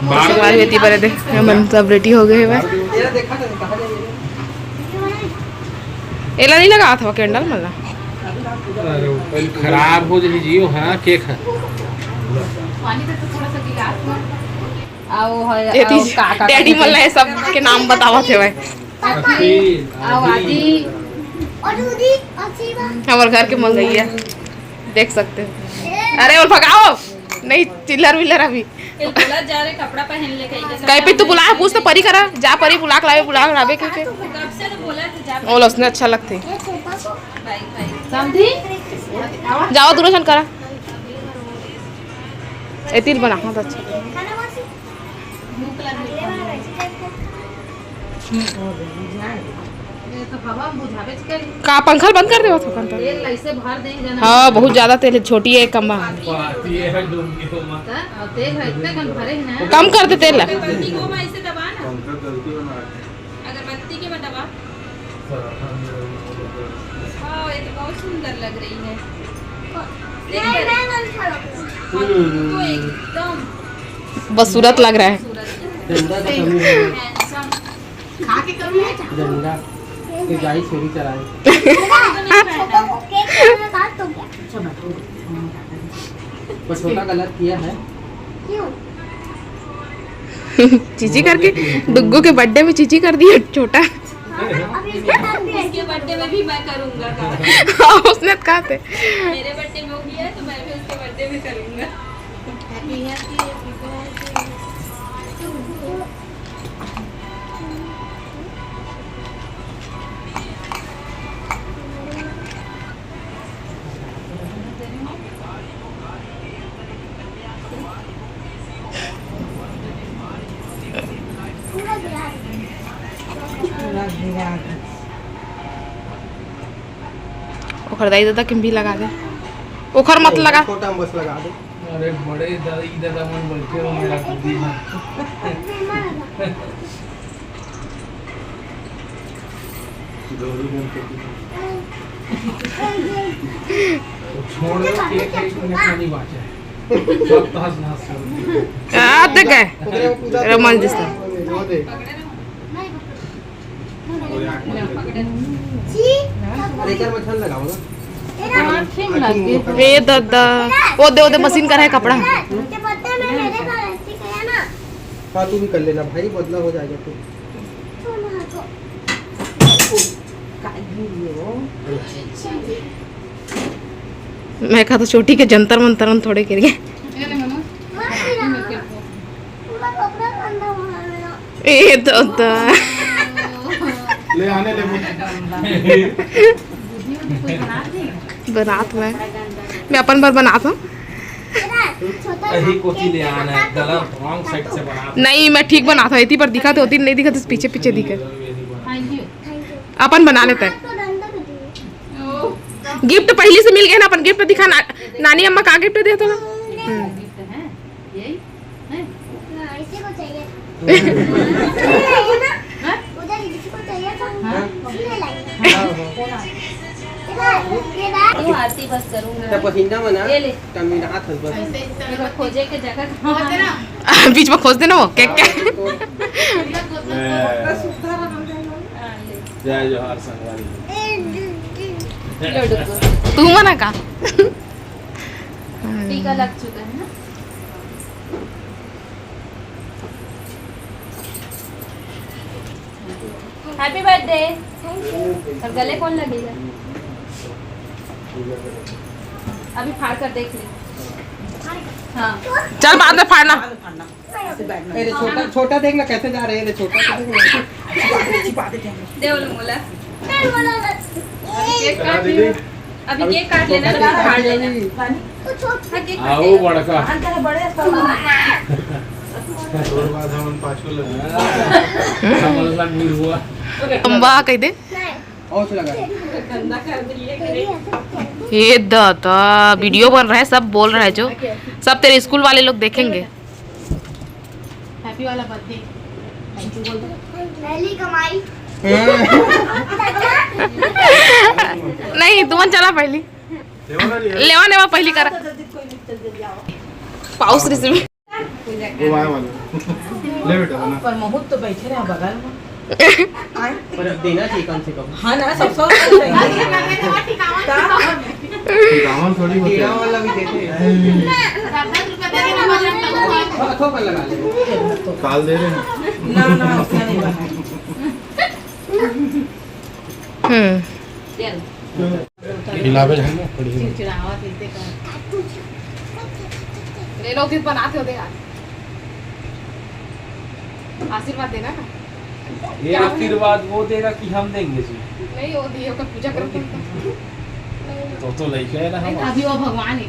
हमारी बेटी पर दे मन सब रेडी हो गए हैं। एला नहीं लगा था कैंडल मतलब खराब हो जाए जियो हाँ केक है डैडी मल्ला है सब के नाम बतावा थे भाई हमारे घर के मंगई है देख सकते हो। अरे और भगाओ नहीं चिल्लर विल्लर अभी जा रहे कपड़ा पहन ले कहीं पे तू बुलाया पूछ तो परी करा जा परी बुला लावे क्योंकि ओल उसने अच्छा लगते जाओ दूरशन करा एतिल बना तो अच्छा का पंखा बंद कर दे हाँ बहुत ज्यादा तेल छोटी है कम कम कर दे तेल अगरबत्ती के में दबा ये तो बहुत सुंदर लग रही है एकदम बस सूरत लग रहा है गाड़ी चोरी चलाए बस छोटा गलत किया है चीची करके डुग्गू के बर्थडे में चीची कर दिया छोटा इसके बर्थडे में भी मैं करूंगा उसने कहा थे मेरे बर्थडे में हो गया तो मैं भी उसके बर्थडे में करूंगा ओखर दाई दादा किम भी लगा दे ओखर मत लगा छोटा बस लगा दे अरे बड़े दादी दादा मन बोलते हो मेरा खुदी छोड़ दो केक नहीं बाचे सब तहस नहस आ देख गए रमन दिसता हे दादा वो दे मशीन का है कपड़ा हाँ तू भी कर लेना भाई बदला हो जाएगा तू मैं कहा तो छोटी के जंतर मंतर थोड़े गिर गए ए दादा ले आने ले बनात मैं अपन बार बनाता हूँ ले आना है गलत रॉन्ग साइड से बना नहीं मैं ठीक बनाता हूँ इतनी पर दिखाते होती नहीं दिखाते पीछे पीछे दिखे अपन बना लेते हैं गिफ्ट पहले से मिल गया ना अपन गिफ्ट दिखा नानी अम्मा का गिफ्ट दे तो ना आरती बस करूंगा पसीना बना तमिनाथ बस खोजे के जगह बीच में खोज देना वो केक के जय जोहार संगवारी तू मना का टीका लग चुका है ना हैप्पी बर्थडे और गले कौन लगेगा अभी फाड़ कर देख ले हाँ चल बाद में फाड़ना छोटा छोटा देखना कैसे जा रहे हैं छोटा दे बोलो मोला अभी केक काट लेना तो फाड़ लेना आओ बड़का अम्बा कह दे ये दादा वीडियो बन रहा है सब बोल रहा है जो सब तेरे स्कूल वाले लोग देखेंगे हैप्पी वाला बर्थडे पहली कमाई नहीं तुम चला पहली लेवा नेवा पहली कर पाउस रिसीव ले बेटा बना। पर बहुत तो बैठे रहे बगल में। पर देना चाहिए कम से कम। हाँ ना सब सब दामन थोड़ी होती टीड़ा है। वाला भी देते हैं। हाथों पर लगा ले। काल दे रहे हैं। ना ना उसका नहीं बना। खिलावे जाएंगे थोड़ी देर। ले लो फिर बनाते हो दे यार। आशीर्वाद देना ना। ये आशीर्वाद वो देगा कि हम देंगे जी। नहीं वो दिए का पूजा करो तो लइका है ना हम। अभी वो भगवान है।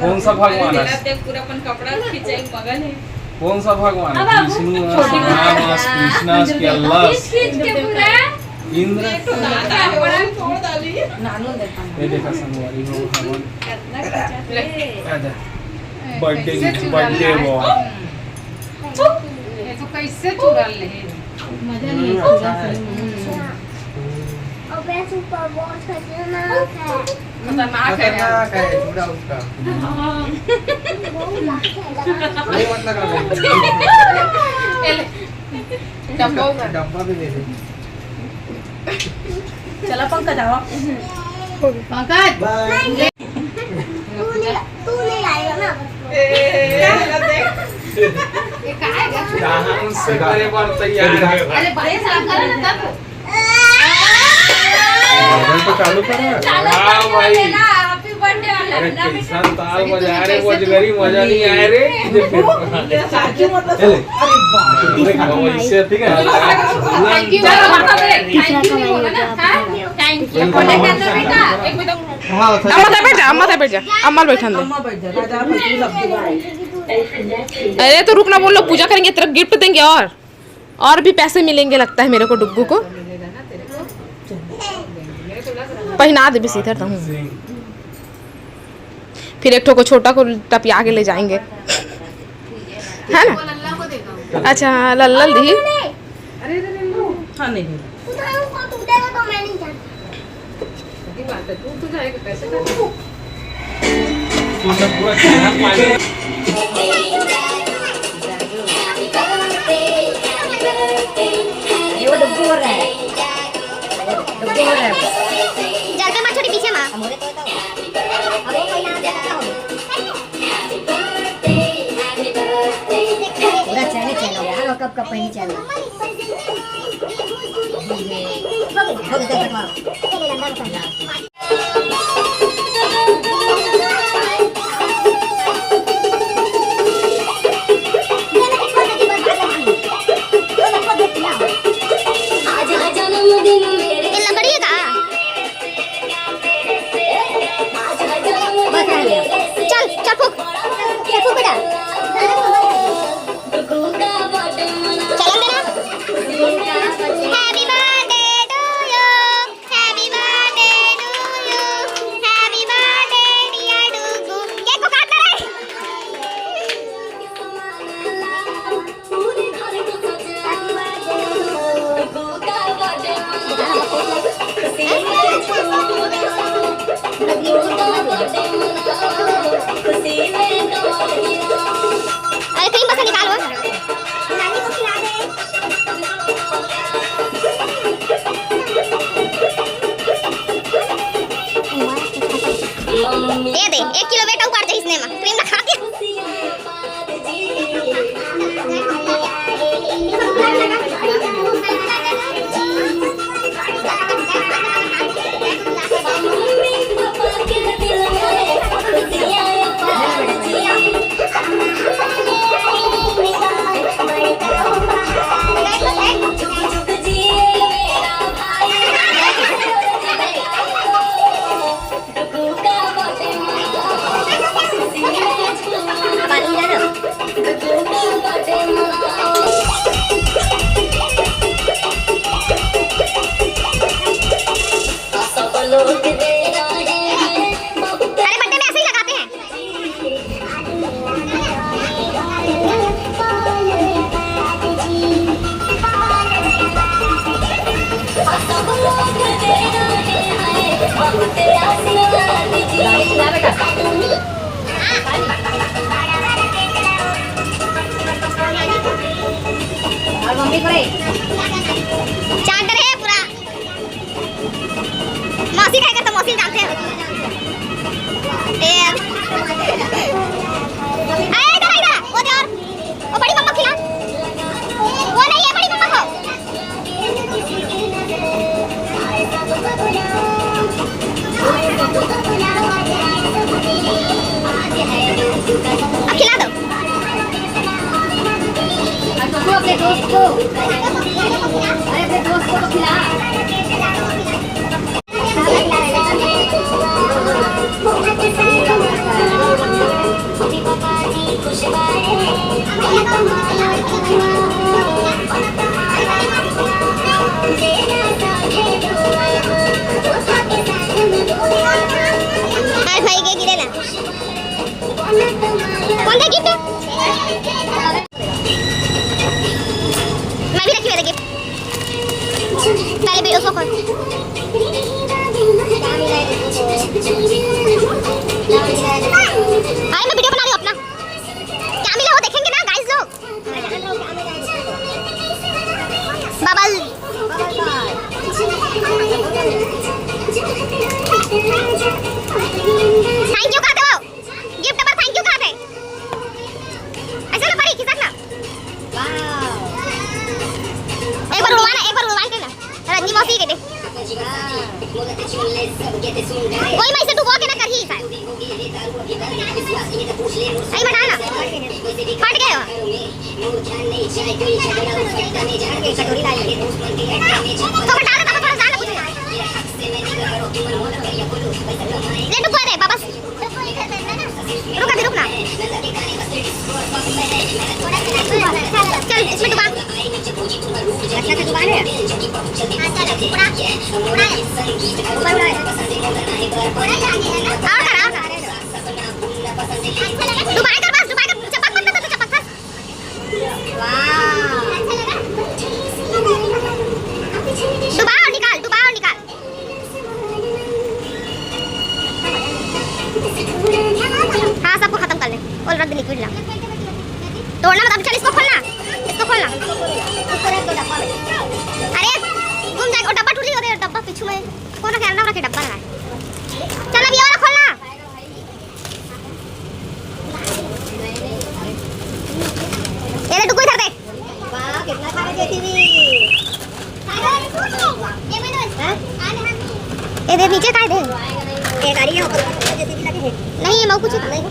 कौन सा भगवान है? पूरा अपन कपड़ा खिंचाई मगन है। कौन सा भगवान है? विष्णु, राम, कृष्ण के अल्लाह, इंद्र। नानू देखा। ये देखा संगवारी हो भगवान। आजा। Birthday boy. ये तो कैसे चुरा ले। मजा नहीं है। खतरनाक है यार। खतरनाक है चूड़ा उसका। नहीं मत लगा दे। डब्बा भी दे दे। चला पंकज आओ। पंकज तू नहीं लाएगा ना। ये कहाँ है? कहाँ से बड़े बार तैयार है। अरे बड़े साल कर तब मोबाइल तो चालू करो। हाँ भाई। हैप्पी बर्थडे वाला अरे कैसा ताल बजा रहे बजगरी मजा नहीं आया रे। साचू मतलब चले। वैसे ठीक है। थैंक यू नहीं बोला ना। थैंक यू फोटो कर दो बेटा। एक मिनट हाँ अम्मा बैठ जा अम्मा बैठा दे। अम्मा बैठ जा राजा फलतू सब अरे तो रुकना बोल लो पूजा करेंगे तेरा गिफ्ट देंगे और भी पैसे मिलेंगे लगता है मेरे को डुग्गू को पहना दे भी सीधर तो हूँ फिर एक ठो को छोटा को टपिया के ले जाएंगे है ना अच्छा लल्ला दी हाँ नहीं उधर को टूटेगा तो मैं नहीं जानता। तू सब पूरा खाना पानी। ये वो डब्बू हो रहा है। डब्बू हो रहा है। जल्दी मत छोड़ी पीछे माँ। अब वो कोई ना देखता हो। पूरा चैन हो गया। कब पहली चैन। हो गया तक मारो। चले लंदन का। दे दे 1 किलो बेटा ऊपर जा इसने में क्रीम रखा के चार्टर है पूरा। मौसी खाएगा तो मौसी जानते हैं। वो दे और वो बड़ी मम्मा खिला। वो नहीं है बड़ी मम्मा को। अब खिला दो। अपने दोस्त को, अरे अपने दोस्त को तो खिला। भाई के गिरे ना। कौन सा गिफ्ट? मैं भी रखी हुई गिफ्ट। पहले भी उसको खोल। भाई मैं वीडियो बना रही हूँ अपना। क्या मिला वो देखेंगे ना गाइस लोग। बबल। थैंक यू कहते हो। गिफ्ट पर थैंक यू कहते। ऐसा ना पड़ी खिसक ना। एक बार उड़वाना के ना। रजनी मौसी के दे। कोई मैं इसे डुबो के ना करही शायद। सही बता ना। फट गए हो। कटोरी लाई। तो बता दे बाबा थोड़ा जाना कुछ। ले डुबो दे बाबा। रुक अभी रुक ना। चल इसमें डुबा। अच्छा से डुबा ले। डुबाई कर बस डुबाई कर चपक मत तो चपक कर। वाह डुबाओ निकाल। हाँ सबको खत्म कर ले और रख दे लिक्विड ला। तोड़ना मत। चल इसको खोलना। अरे घूम जाएगा डब्बा टूट जाएगा। डब्बा पीछू में कौन रखे रखे डब्बा लगा। चल अभी और खोलना। ये ले डुगो इधर देख। वाह कितना सारा जेसीबी। ये दे नीचे काय दे। ये गाड़ी है ऊपर जेसीबी लगे है। नहीं ये मैं कुछ नहीं।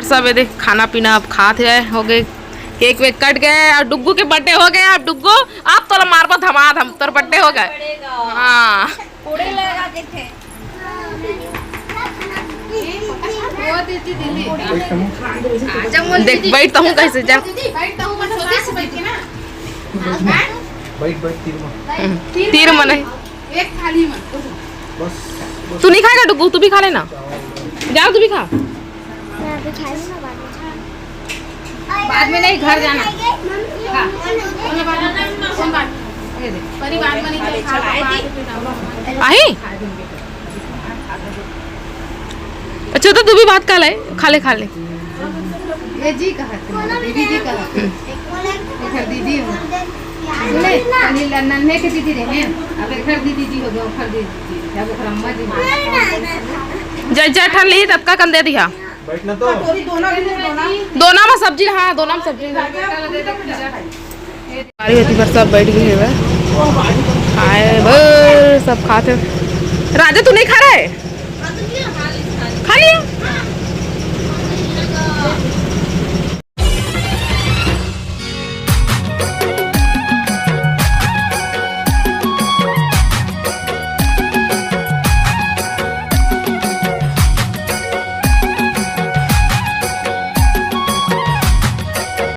सब ये देख खाना पीना अब खाते हैं हो गए। केक वेक कट गए और डुग्गू के बर्थडे हो गए। अब डुग्गू आप तो मारबो धमाधम तोर बर्थडे हो गए। हाँ उड़े लगा देखे। वो दीदी देख बैठता हूँ कैसे जा। बैठता हूँ मैं छोटे से बैठ के ना। बैठ तीर मन है। एक थाली में बस। तू नहीं खाएगा डुग्गू? तू भी खा लेना। जाओ तू भी खा। बाद में नहीं घर जाना। परिवार में नहीं आई। अच्छा तो तू भी बात खा ले। ये जी कहा दीदी जी कहा घर दीदी हो। सुने अनिल नन्हे के दीदी रहे। अब घर दीदी जी हो गए। घर दीदी अब अम्मा जी जय ठन ली तब का कन दे दिया। बैठना तो दोना में सब्जी। हाँ दोना में सब्जी हमारी होती पर सब बैठ गए हैं। आए सब खाते। राजा तू नहीं खा रहा है? खा लिया।